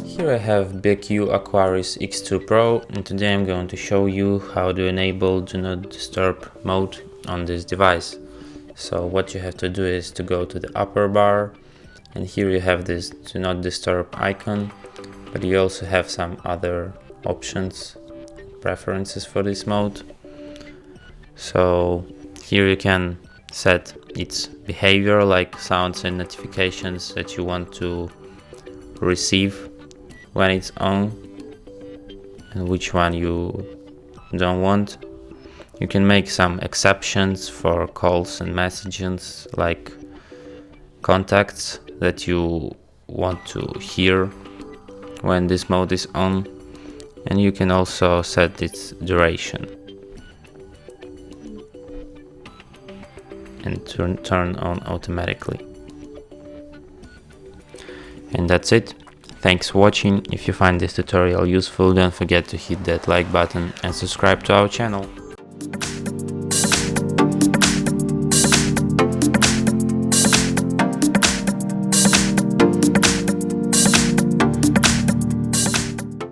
Here I have BQ Aquaris X2 Pro, and today I'm going to show you how to enable Do Not Disturb mode on this device. So what you have to do is to go to the upper bar, and here you have this Do Not Disturb icon, but you also have some other options, preferences for this mode. So here you can set its behavior, like sounds and notifications that you want to receive when it's on, and which one you don't want. You can make some exceptions for calls and messages, like contacts that you want to hear when this mode is on, and you can also set its duration and turn on automatically. And that's it. Thanks for watching. If you find this tutorial useful, don't forget to hit that like button and subscribe to our channel.